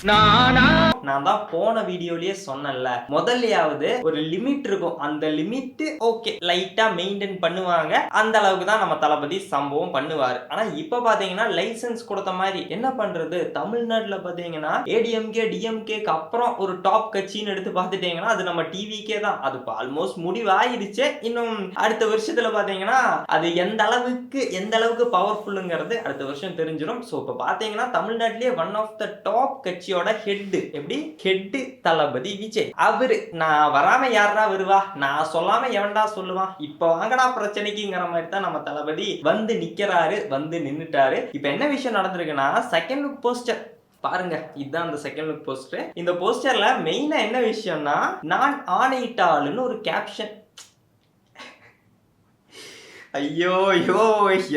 நான் தான் போன வீடியோலயே சொன்னேன்ல, முதல்லயாவது ஒரு லிமிட் இருக்கும். அந்த லிமிட் ஓகே லைட்டா மெயின்டைன் பண்ணுவாங்க. அந்த அளவுக்கு தான் நம்ம தளபதி சம்பவம் பண்ணுவாரு. ஆனா இப்ப பாத்தீங்கன்னா லைசன்ஸ் கொடுத்த மாதிரி என்ன பண்றது? தமிழ்நாட்டுல பாத்தீங்கன்னா ஏடிஎம்கே டிஎம்கேக்கு அப்புறம் ஒரு டாப் கட்சின்னு எடுத்து பாத்துட்டீங்கன்னா அது நம்ம டிவிக்கே தான். அது ஆல்மோஸ்ட் முடிவாயிருச்சு. இன்னும் அடுத்த வருஷத்துல பாத்தீங்கன்னா அது எந்த அளவுக்கு பவர்ஃபுல்லுங்கிறது அடுத்த வருஷம் தெரிஞ்சிடும். சோ இப்ப பாத்தீங்கன்னா தமிழ்நாட்டிலேயே ஒன் ஆஃப் த டாப் கட்சியோட ஹெட் எப்படி ஹெட் தளபதி விஜய். அவரு நான் வராம யாரா வருவா, நான் சொல்லாம எவன்டா சொல்லுவான், இப்ப வாங்கடா பிரச்சனைக்குங்கிற மாதிரி தான் நம்ம தளபதி வந்து நிக்கிறாரு, வந்து நின்னுட்டாரு. இப்ப என்ன விஷயம் நடந்திருக்குன்னா செகண்ட் லுக் போஸ்டர் பாருங்க, இதுதான் அந்த செகண்ட் லுக் போஸ்டர். இந்த போஸ்டர்ல மெயினா என்ன விஷயம்னா நான் ஆணையிட்டாளுன்னு ஒரு கேப்ஷன். ஐயோ ஐயோ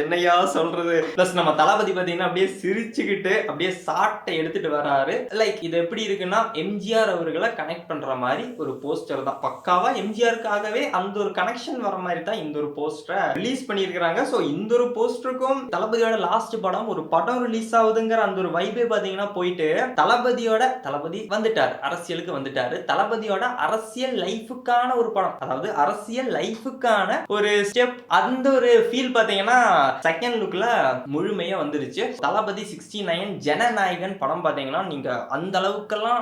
என்னையா சொல்றது. பிளஸ் நம்ம தளபதி பாத்தீங்கன்னா அப்படியே சிரிச்சுக்கிட்டு அப்படியே சாட்டை எடுத்துட்டு வராரு. லைக் இது எப்படி இருக்குன்னா எம்ஜிஆர் அவர்களை கனெக்ட் பண்ற மாதிரி ஒரு போஸ்டர் தான். பக்காவா எம்ஜிஆருக்காகவே அந்த ஒரு கனெக்ஷன் வர மாதிரி தான் இந்த ஒரு போஸ்டரை ரிலீஸ் பண்ணியிருக்கிறாங்க. ஸோ இந்த ஒரு போஸ்டருக்கும் தளபதியோட லாஸ்ட் படம் ஒரு படம் ரிலீஸ் ஆகுதுங்கிற அந்த ஒரு வைபே பாத்தீங்கன்னா போயிட்டு தளபதி வந்துட்டாரு, அரசியலுக்கு வந்துட்டாரு. தளபதியோட அரசியல் லைஃபுக்கான ஒரு படம், அதாவது அரசியல் லைஃபுக்கான ஒரு ஸ்டெப், அந்த ஒரு ஃபீல் பாத்தீங்கன்னா செகண்ட் லுக்ல முழுமையா வந்துருச்சு. தளபதி 69 ஜனநாயகன் படம் பாத்தீங்கன்னா நீங்க அந்த அளவுக்கெல்லாம்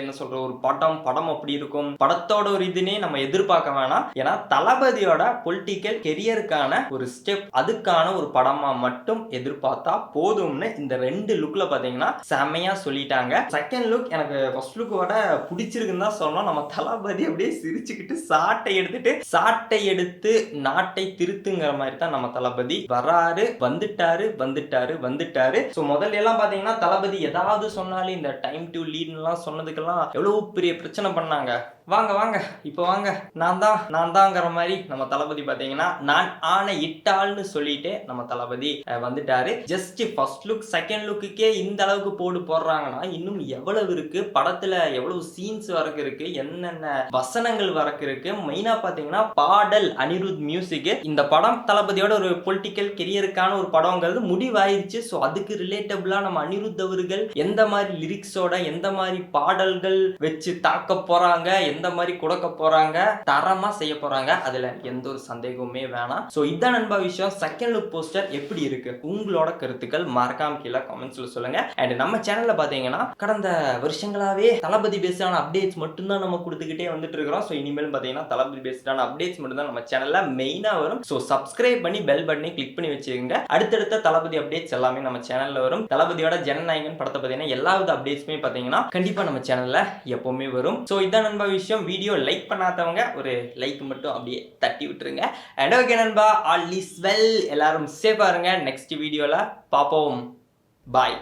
என்ன சொல்ற ஒரு படம் அப்படி இருக்கும். படத்தோட ஒரு இதுனே நம்ம எதிர்பார்க்க வேணாம். ஏன்னா தளபதியோட பொலிட்டிக்கல் கெரியருக்கான ஒரு ஸ்டெப், அதுக்கான ஒரு படமா மட்டும் எதிர்பார்த்தா போதும்னு இந்த ரெண்டு லுக்ல பாத்தீங்கன்னா செம்மையா சொல்லிட்டாங்க. செகண்ட் லுக் எனக்கு ஃபர்ஸ்ட் லுக்கோட பிடிச்சிருக்குன்னு தான் சொல்லணும். நம்ம தளபதி அப்படியே சிரிச்சுக்கிட்டு சாட்டை எடுத்து நாட்டை திருத்துங்க மாதிரி தான் நம்ம தளபதி வராரு, வந்துட்டாரு. சோ முதல்ல எல்லாம் பாத்தீங்கன்னா தளபதி ஏதாவது சொன்னாலே இந்த டைம் டு லீட்லாம் சொன்னதுக்கெல்லாம் எவ்வளவு பெரிய பிரச்சனை பண்ணாங்க. வாங்க இப்போ வாங்க நான் தான்ங்கிற மாதிரி நம்ம தளபதி பாத்தீங்கன்னா நான் ஆணை இட்டாள்னு சொல்லிட்டு நம்ம தளபதி வந்துட்டாரு. ஜஸ்ட் ஃபர்ஸ்ட் லுக் செகண்ட் லுக்குக்கே இந்த அளவுக்கு போடுறாங்கன்னா இன்னும் எவ்வளவு இருக்கு, படத்துல எவ்வளவு சீன்ஸ் வரக்கு இருக்கு, என்னென்ன வசனங்கள் வரக்கு இருக்கு. மெயினா பாத்தீங்கன்னா பாடல் அனிருத் மியூசிக். இந்த படம் தளபதியோட ஒரு பொலிட்டிக்கல் கெரியருக்கான ஒரு படம்ங்கிறது முடிவாயிருச்சு. ஸோ அதுக்கு ரிலேட்டபிளா நம்ம அனிருத் அவர்கள் எந்த மாதிரி லிரிக்ஸோட எந்த மாதிரி பாடல்கள் வச்சு தாக்க போறாங்க, எந்த மாதிரி கொடுக்க போறாங்க, தரமா செய்ய போறாங்க, அதுல எந்த ஒரு சந்தேகமுமே வேணாம். சோ இதான் நண்பா விஷயம். செகண்ட் லுக் போஸ்டர் எப்படி இருக்கு, உங்களோட கருத்துக்கள் மறக்காம கீழே கமெண்ட்ஸ்ல சொல்லுங்க. அண்ட் நம்ம சேனல்ல பாத்தீங்கன்னா கடந்த வருஷங்களாவே தளபதி பேஸ்டான அப்டேட்ஸ் மட்டும்தான் நம்ம கொடுத்துக்கிட்டே வந்துட்டு இருக்கிறோம். ஸோ இனிமேல் பாத்தீங்கன்னா தளபதி பேஸ்டான அப்டேட்ஸ் மட்டும் தான் நம்ம சேனல்ல மெயினா வரும். ஸோ சப்ஸ்கிரைப் பண்ணி பெல் பட்டனை கிளிக் பண்ணி வச்சுக்கோங்க. அடுத்தடுத்த தளபதி அப்டேட்ஸ் எல்லாமே நம்ம சேனல்ல வரும். தளபதியோட ஜனநாயகன் படத்தை பார்த்தீங்கன்னா எல்லா அப்டேட்ஸுமே பார்த்தீங்கன்னா கண்டிப்பா நம்ம சேனல்ல எப்பவுமே வரும். ஸோ இதான் நண்பா விஷயம். வீடியோ லைக் பண்ணாதவங்க ஒரு லைக் மட்டும் அப்படியே தட்டி விட்டுருங்க. அண்ட் ஓகே நண்பா, ஆல் இஸ் வெல். எல்லாரும் சேஃபா இருங்க. நெக்ஸ்ட் வீடியோல பார்ப்போம். பாய்.